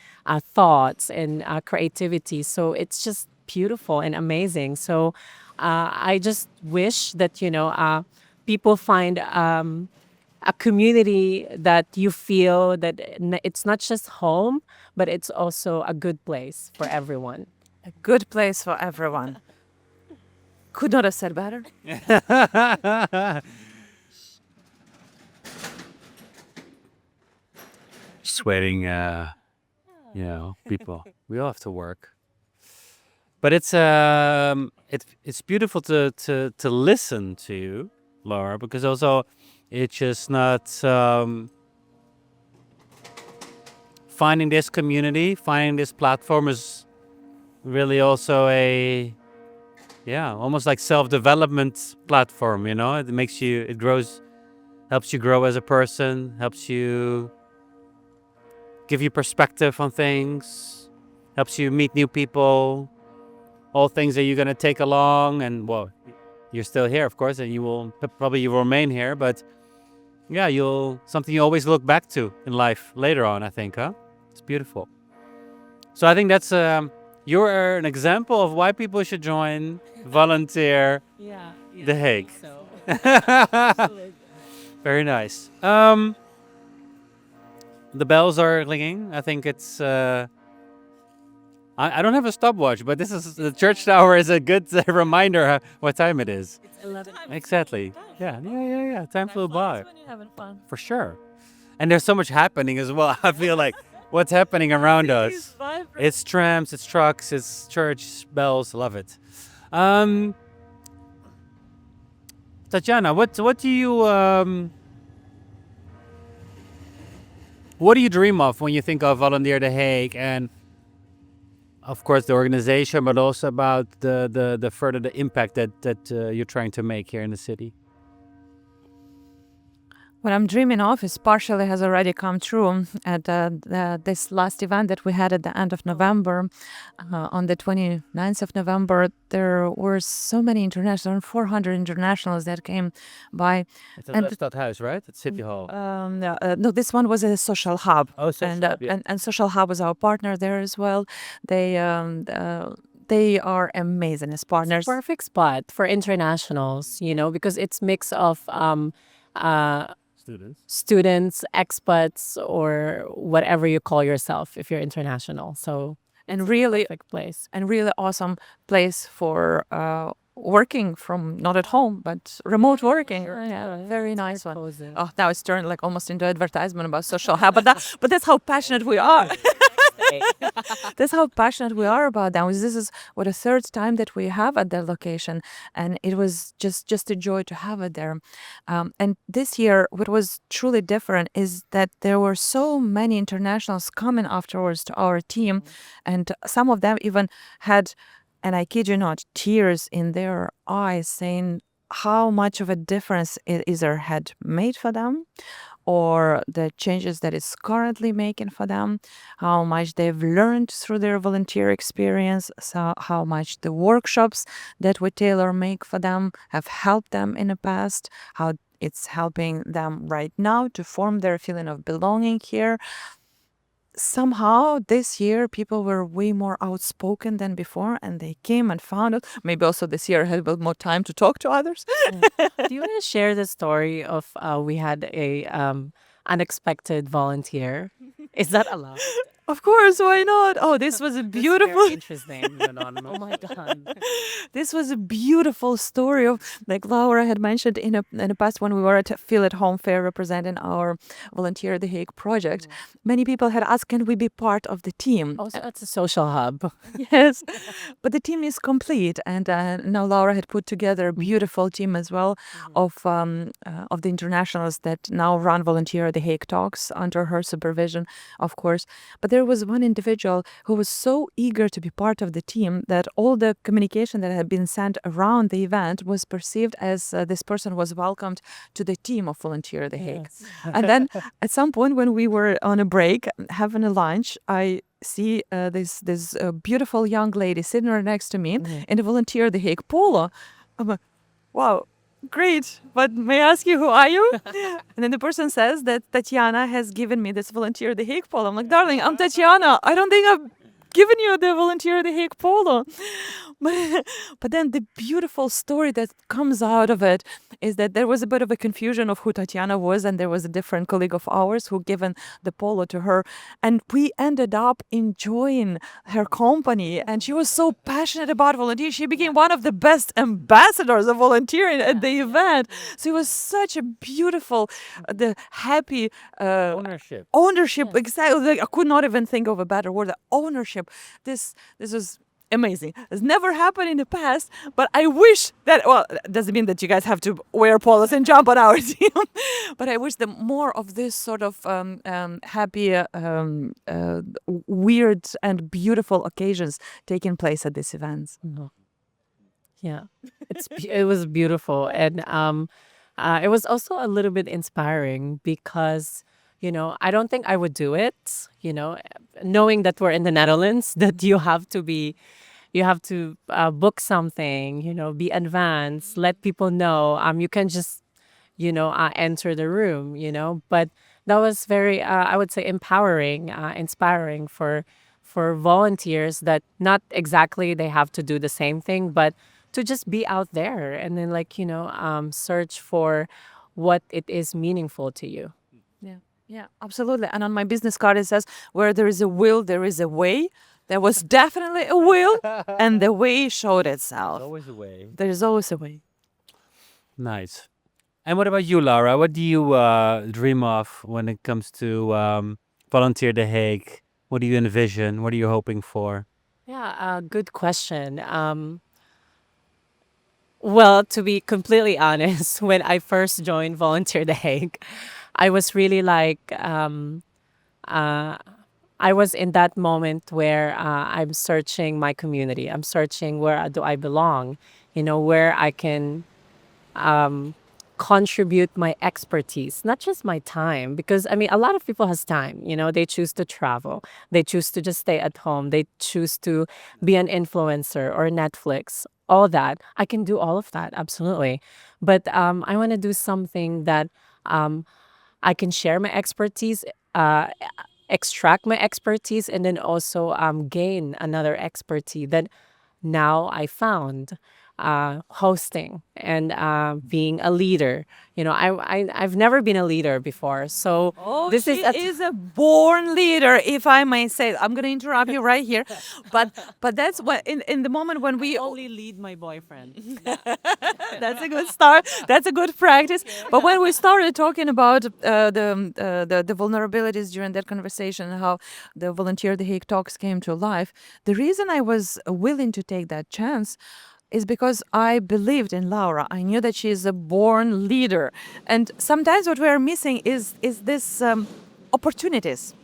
thoughts and creativity. So it's just beautiful and amazing. So I just wish that people find a community that you feel that it's not just home, but it's also a good place for everyone. A good place for everyone. Could not have said better. Sweating, people. We all have to work. But it's beautiful to listen to, Laura, because also it's just not finding this community, finding this platform is really also almost like self-development platform, It makes you, helps you grow as a person, helps you give you perspective on things, helps you meet new people, all things that you're going to take along. And well, you're still here, of course, and you will remain here, but yeah, something you always look back to in life later on, I think, huh? It's beautiful. So I think that's you're an example of why people should join Volunteer The Hague. Very nice. The bells are ringing. I think it's I don't have a stopwatch, but the church tower is a good reminder what time it is. It's 11. Exactly. Yeah. Time flew by. When you're having fun. For sure. And there's so much happening as well. I feel like what's happening around us. It's trams, it's trucks, it's church bells. Love it. Tetyana, what do you dream of when you think of Volunteer The Hague, and of course the organization, but also about the further the impact that you're trying to make here in the city? What I'm dreaming of is partially has already come true at this last event that we had at the end of November. On the 29th of November, there were so many 400 internationals that came by. It's at Stadhuis, right? At City Hall. No, this one was a social hub. Oh, social hub, yeah. And Social Hub was our partner there as well. They are amazing as partners. Perfect spot for internationals, because it's mix of students, expats, or whatever you call yourself if you're international. So and really perfect place. And really awesome place for working from not at home but remote working. Yeah, very nice one. cozy. Oh, now it's turned like almost into advertisement about Social Hub, but that's how passionate we are. That's how passionate we are about them. This is the third time that we have at that location, and it was just a joy to have it there. And this year, what was truly different is that there were so many internationals coming afterwards to our team, and some of them even had, and I kid you not, tears in their eyes, saying how much of a difference it either had made for them, or the changes that it's currently making for them, how much they've learned through their volunteer experience, so how much the workshops that we tailor make for them have helped them in the past, how It's helping them right now to form their feeling of belonging here. Somehow this year people were way more outspoken than before, and they came and found out. Maybe also this year I had a bit more time to talk to others. Do you want to share the story of we had a unexpected volunteer? Is that allowed? Of course, why not? Oh, this was a beautiful. Interesting. Oh my god. This was a beautiful story of, like Laura had mentioned in the past when we were at a Feel at Home fair representing our Volunteer The Hague project. Many people had asked, can we be part of the team? Also, it's a social hub. Yes, but the team is complete, and now Laura had put together a beautiful team as well of the internationals that now run Volunteer The Hague talks under her supervision, of course. But there was one individual who was so eager to be part of the team that all the communication that had been sent around the event was perceived as this person was welcomed to the team of Volunteer The Hague. Yes. And then at some point when we were on a break having a lunch, I see this beautiful young lady sitting right next to me in a Volunteer The Hague polo. I'm like, wow, great, but may I ask you, who are you? And then the person says that Tetyana has given me this Volunteer The Hague polo. I'm like, darling, I'm Tetyana. I don't think I've given you the Volunteer The Hague polo. But then the beautiful story that comes out of it is that there was a bit of a confusion of who Tetyana was, and there was a different colleague of ours who given the polo to her, and we ended up enjoying her company, and she was so passionate about volunteering. She became one of the best ambassadors of volunteering at the event. So it was such a beautiful, the happy ownership. Exactly. Like, I could not even think of a better word. The ownership. This was amazing. It's never happened in the past, but I wish that, well, it doesn't mean that you guys have to wear polos and jump on our team, but I wish that more of this sort of happy, weird and beautiful occasions taking place at these events. Yeah, it was beautiful, and it was also a little bit inspiring because I don't think I would do it. Knowing that we're in the Netherlands, that you have to book something. Be advanced, let people know. You can just enter the room. But that was very I would say empowering, inspiring for volunteers that not exactly they have to do the same thing, but to just be out there and then search for what it is meaningful to you. Yeah, absolutely. And on my business card, it says, where there is a will, there is a way. There was definitely a will, and the way showed itself. Always a way. There is always a way. Nice. And what about you, Laura? What do you dream of when it comes to Volunteer The Hague? What do you envision? What are you hoping for? Yeah, good question. Well, to be completely honest, when I first joined Volunteer The Hague, I was really like, I was in that moment where I'm searching my community. I'm searching where do I belong, where I can contribute my expertise, not just my time. Because, a lot of people has time, they choose to travel. They choose to just stay at home. They choose to be an influencer or Netflix, all that. I can do all of that, absolutely. But I want to do something that I can share my expertise, extract my expertise, and then also gain another expertise that now I found hosting and being a leader. I've never been a leader before, so this She is a born leader, if I may say. I'm going to interrupt you right here, but that's what in the moment when we only lead my boyfriend. That's a good start. That's a good practice. But when we started talking about the vulnerabilities during that conversation, how the Volunteer The Hague talks came to life, the reason I was willing to take that chance is because I believed in Laura. I knew that she is a born leader, and sometimes what we are missing is this opportunities.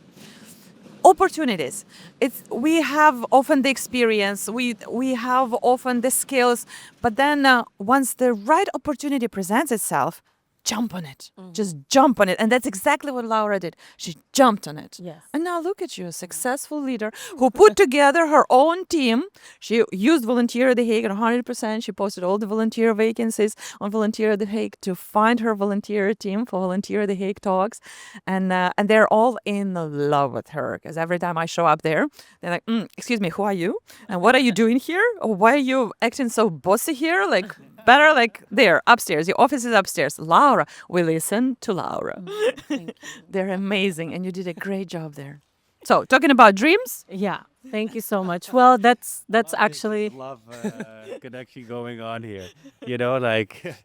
We have often the experience, we have often the skills, but then once the right opportunity presents itself, jump on it. Just jump on it. And that's exactly what Laura did. She jumped on it. Yes. And now look at you, a successful leader who put together her own team. She used Volunteer The Hague at 100%. She posted all the volunteer vacancies on Volunteer The Hague to find her volunteer team for Volunteer The Hague talks. And they're all in love with her, because every time I show up there, they're like, excuse me, who are you? And what are you doing here? Or why are you acting so bossy here? Like, better like there, upstairs. Your office is upstairs. Laura, we listen to Laura. Thank you. They're amazing, and you did a great job there. So, talking about dreams, Yeah. Thank you so much. Well, that's actually Love connection going on here. You know, like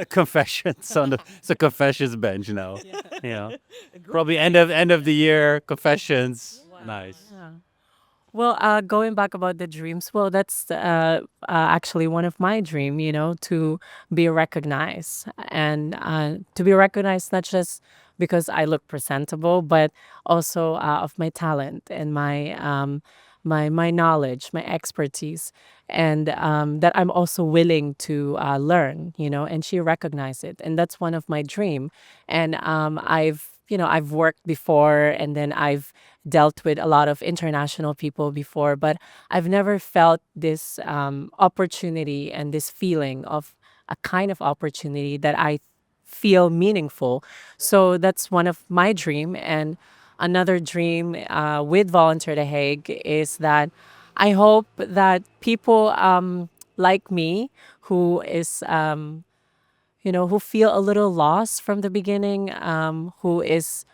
confessions on the it's a confessions bench now. You know, probably end of the year confessions. Nice. yeah. Well, going back about the dreams, well, that's actually one of my dream, to be recognized and to be recognized not just because I look presentable, but also of my talent and my knowledge, my expertise, and that I'm also willing to learn, and she recognized it, and that's one of my dream, and I've worked before, and then I've dealt with a lot of international people before, but I've never felt this opportunity and this feeling of a kind of opportunity that I feel meaningful. So that's one of my dream. And another dream with Volunteer The Hague is that I hope that people like me who is who feel a little lost from the beginning, who is,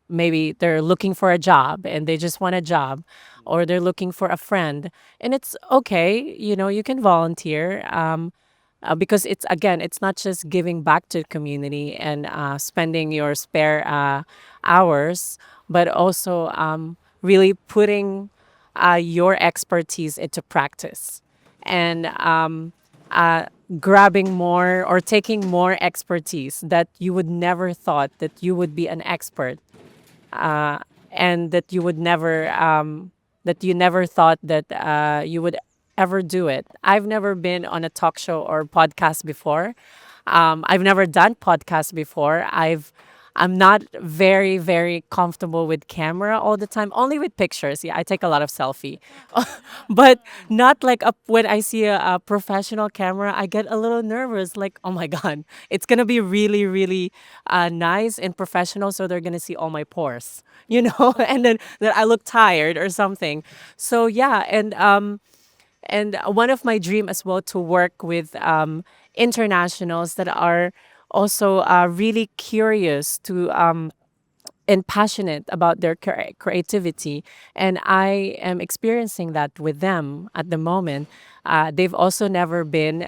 maybe they're looking for a job and they just want a job, or they're looking for a friend. And it's okay, you can volunteer. Because it's not just giving back to the community and spending your spare hours, but also really putting your expertise into practice, and grabbing more or taking more expertise that you would never thought that you would be an expert, and that you never thought that you would ever do it. I've never been on a talk show or podcast before. I've never done podcast before. I'm not very, very comfortable with camera all the time, only with pictures. Yeah, I take a lot of selfie. But not like when I see a professional camera, I get a little nervous. Like, oh my God, it's going to be really, really nice and professional. So they're going to see all my pores, and then that I look tired or something. So yeah, and one of my dream as well to work with internationals that are also really curious to and passionate about their creativity. And I am experiencing that with them at the moment. They've also never been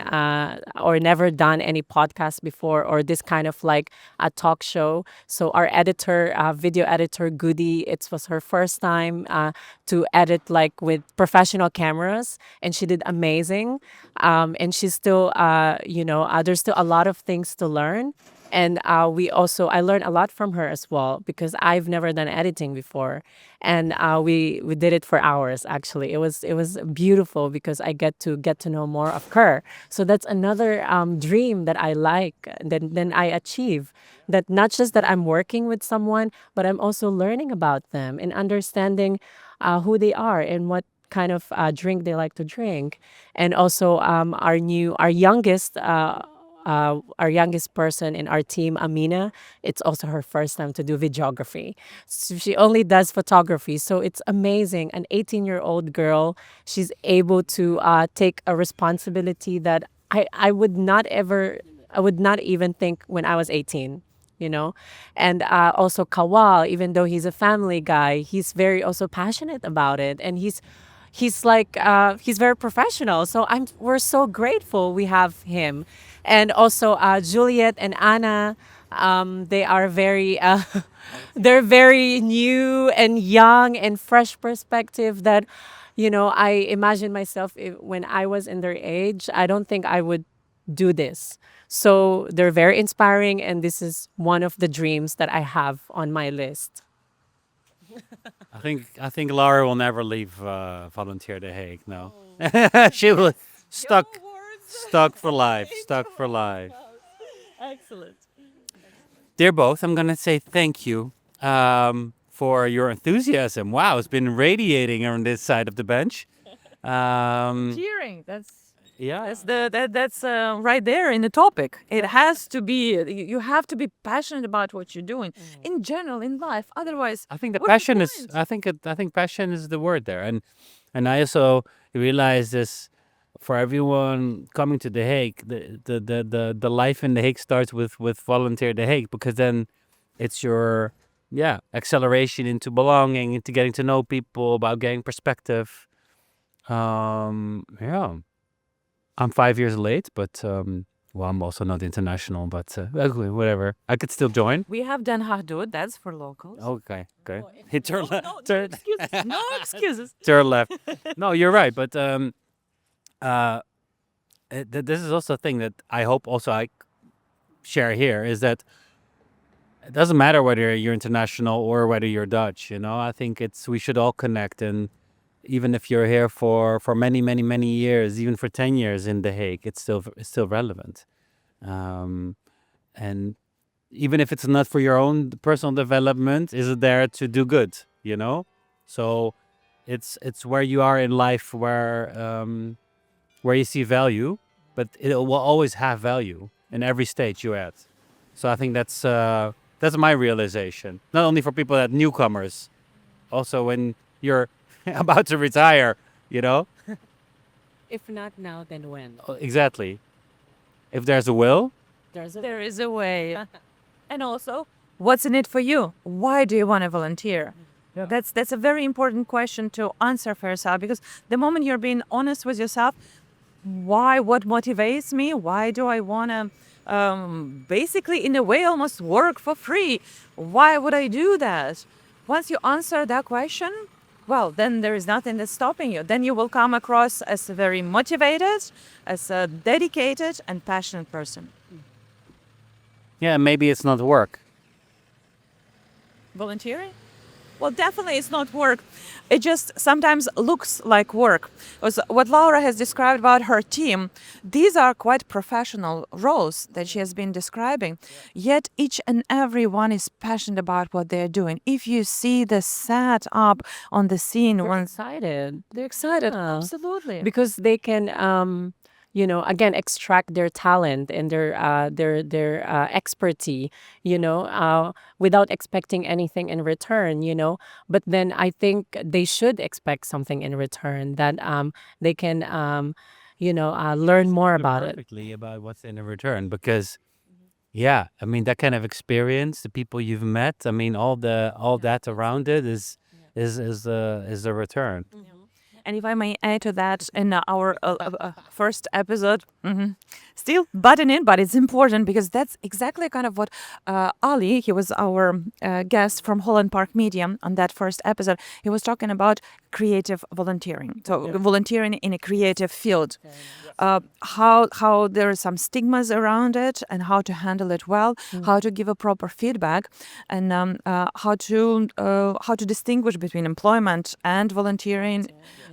or never done any podcast before, or this kind of like a talk show. So our editor, video editor Goody, it was her first time to edit like with professional cameras, and she did amazing. And she's still, there's still a lot of things to learn. And I learned a lot from her as well, because I've never done editing before, and we did it for hours. Actually, it was beautiful because I get to know more of her. So that's another dream that I like. Then I achieve that, not just that I'm working with someone, but I'm also learning about them and understanding who they are and what kind of drink they like to drink, and also our youngest person in our team, Amina, it's also her first time to do videography. So she only does photography. So it's amazing. An 18-year-old girl, she's able to take a responsibility that I would not even think when I was 18. And also Kawal, even though he's a family guy, he's very also passionate about it, and he's very professional. So we're so grateful we have him. And also Juliet and Anna, they are they're very new and young and fresh perspective that, I imagine myself when I was in their age, I don't think I would do this. So they're very inspiring, and this is one of the dreams that I have on my list. I think Laura will never leave Volunteer The Hague. No, she will stuck for life. Stuck for life. Excellent. Dear both, I'm gonna say thank you for your enthusiasm. Wow, it's been radiating on this side of the bench. Cheering. Yeah, That's right there in the topic. It has to be. You have to be passionate about what you're doing in general in life. Otherwise, I think the what's the passion is. point? I think passion is the word there, and I also realize this for everyone coming to The Hague. The life in The Hague starts with Volunteer The Hague, because then it's your acceleration into belonging, into getting to know people, about getting perspective. Yeah, I'm 5 years late, but well, I'm also not international, but okay, whatever. I could still join. We have Den Haag Doet. That's for locals. Okay. Hit turn left. No Turn, excuses. No excuses. turn left. No, you're right, but this is also a thing that I hope also I share here, is that it doesn't matter whether you're international or whether you're Dutch. I think we should all connect, and even if you're here for many years, even for 10 years in The Hague, it's still relevant. And even if it's not for your own personal development, is it there to do good? So it's where you are in life, where you see value, but it will always have value in every stage you're at. So I think that's my realization. Not only for people that newcomers, also when you're about to retire, If not now, then when? Exactly. If there's a will, There is a way. And also, what's in it for you? Why do you want to volunteer? That's a very important question to answer for yourself, because the moment you're being honest with yourself, what motivates me? Why do I want to basically, in a way, almost work for free? Why would I do that? Once you answer that question, well, then there is nothing that's stopping you. Then you will come across as a very motivated, as a dedicated and passionate person. maybe it's not work. Volunteering? Well, definitely it's not work. It just sometimes looks like work. Because what Laura has described about her team, these are quite professional roles that she has been describing. Yet each and every one is passionate about what they're doing. If you see the set up on the scene, They're excited. Yeah. absolutely. Because they can again extract their talent and their expertise, without expecting anything in return. But then I think they should expect something in return, that they can learn more about it. Perfectly about what's in return, because I mean, that kind of experience, the people you've met, I mean, all that around it is a return. And if I may add to that, in our first episode, still button in, but it's important because that's exactly kind of what Ali, he was our guest from Holland Park Media on that first episode. He was talking about creative volunteering, so volunteering in a creative field. How there are some stigmas around it, and how to handle it well, how to give a proper feedback, and how to distinguish between employment and volunteering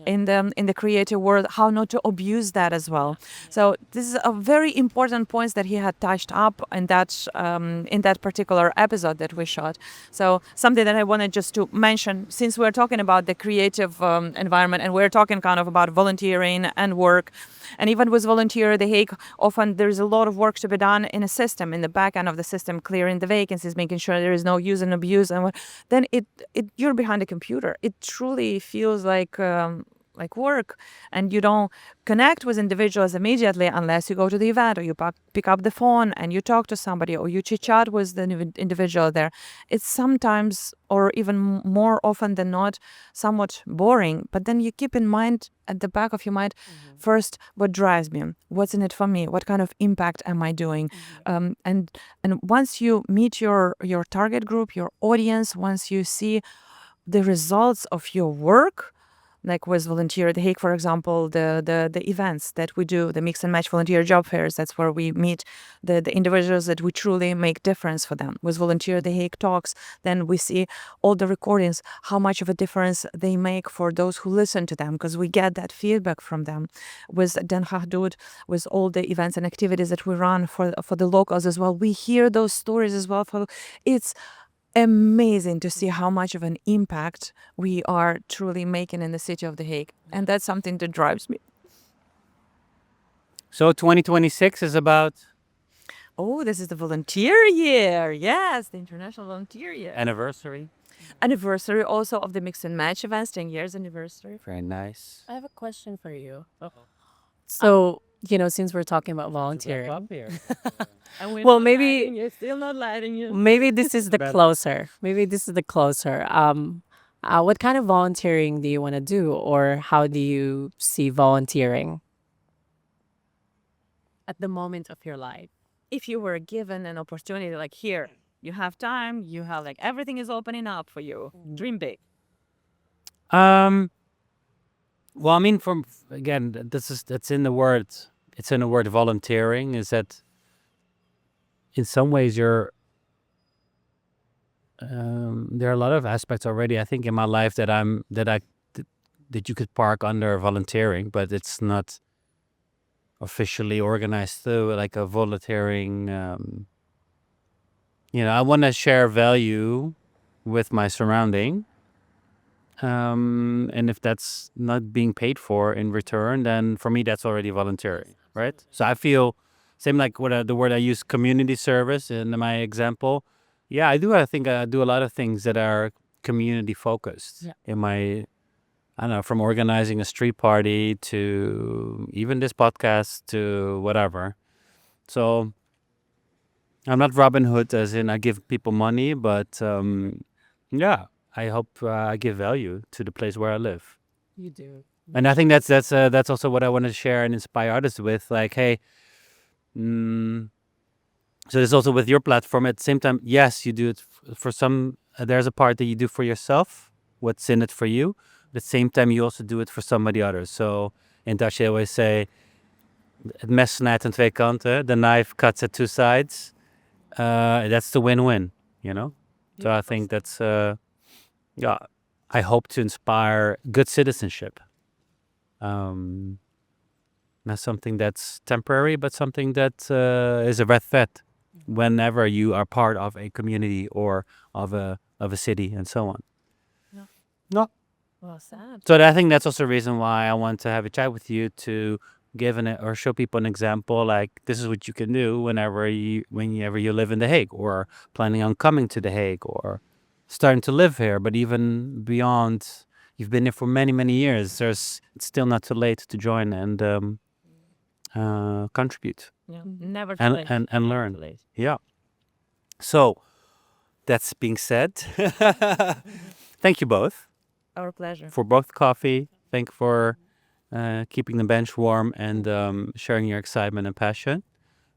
in the creative world, how not to abuse that as well. So this is a very important points that he had touched up in that particular episode that we shot. So something that I wanted just to mention, since we're talking about the creative environment, and we're talking kind of about volunteering and work. And even with Volunteer The Hague, often there's a lot of work to be done in a system, in the back end of the system, clearing the vacancies, making sure there is no use and abuse. And then you're behind a computer. It truly feels like work, and you don't connect with individuals immediately unless you go to the event, or you pick up the phone and you talk to somebody, or you chit chat with the individual there. It's sometimes, or even more often than not, somewhat boring, but then you keep in mind, at the back of your mind, first, what drives me, what's in it for me, what kind of impact am I doing. And once you meet your target group, your audience, once you see the results of your work, like with Volunteer The Hague, for example, the events that we do, the mix and match volunteer job fairs, that's where we meet the individuals that we truly make difference for them. With Volunteer The Hague talks, then we see all the recordings, how much of a difference they make for those who listen to them, because we get that feedback from them. With Den Haag Doet, with all the events and activities that we run for the locals as well, we hear those stories as well. It's amazing to see how much of an impact we are truly making in the city of The Hague. And that's something that drives me. So 2026 is about Oh, this is the volunteer year. Yes, the International Volunteer Year. anniversary. Anniversary also of the mix and match events, 10 years anniversary. Very nice. I have a question for you. So, since we're talking about volunteering, well, maybe You're still not letting you. maybe this is the closer. Maybe this is the closer. What kind of volunteering do you want to do, or how do you see volunteering at the moment of your life? If you were given an opportunity like here, you have time, you have like everything is opening up for you. Dream big. Well, I mean, that's in the word. It's in the word volunteering. Is that in some ways there are a lot of aspects already, I think, in my life that you could park under volunteering, but it's not officially organized through like a volunteering. I want to share value with my surrounding. And if that's not being paid for in return, then for me, that's already volunteering, right? So I feel same like the word I use, community service in my example. Yeah, I do. I think I do a lot of things that are community focused in my, I don't know, from organizing a street party to even this podcast to whatever. So I'm not Robin Hood as in I give people money, but yeah. I hope I give value to the place where I live. You do. And I think that's also what I want to share and inspire others with. Like, hey, so this also with your platform. At the same time, yes, you do it for some. There's a part that you do for yourself. What's in it for you? At the same time, you also do it for somebody else. So in Dutch, they always say, "Het mes snijdt aan twee kanten." The knife cuts at two sides. That's the win-win. So I think that's. Yeah, I hope to inspire good citizenship. Not something that's temporary, but something that is a red thread whenever you are part of a community or of a city and so on. No. Well said. So I think that's also a reason why I want to have a chat with you to give or show people an example. Like this is what you can do whenever you live in The Hague or planning on coming to The Hague or starting to live here, but even beyond, you've been here for many, many years. It's still not too late to join and contribute. Yeah. Never and learn. Yeah. So, that's being said, thank you both. Our pleasure. For both coffee. Thank you for keeping the bench warm and sharing your excitement and passion.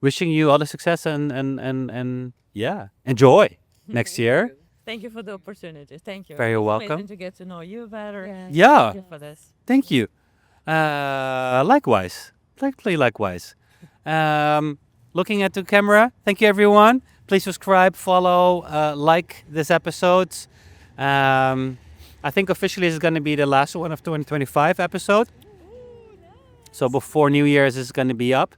Wishing you all the success and yeah, enjoy next year. Thank you for the opportunity. Thank you. Very It's welcome. amazing to get to know you better. Yeah. Thank you for this. Thank you. Likewise. Likewise. Looking at the camera, thank you everyone. Please subscribe, follow, like this episode. I think officially it's going to be the last one of 2025 episode. So before New Year's is going to be up.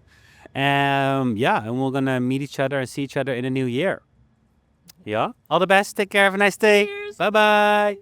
And we're going to meet each other and see each other in the new year. Yeah. All the best. Take care. Have a nice day. Cheers. Bye-bye.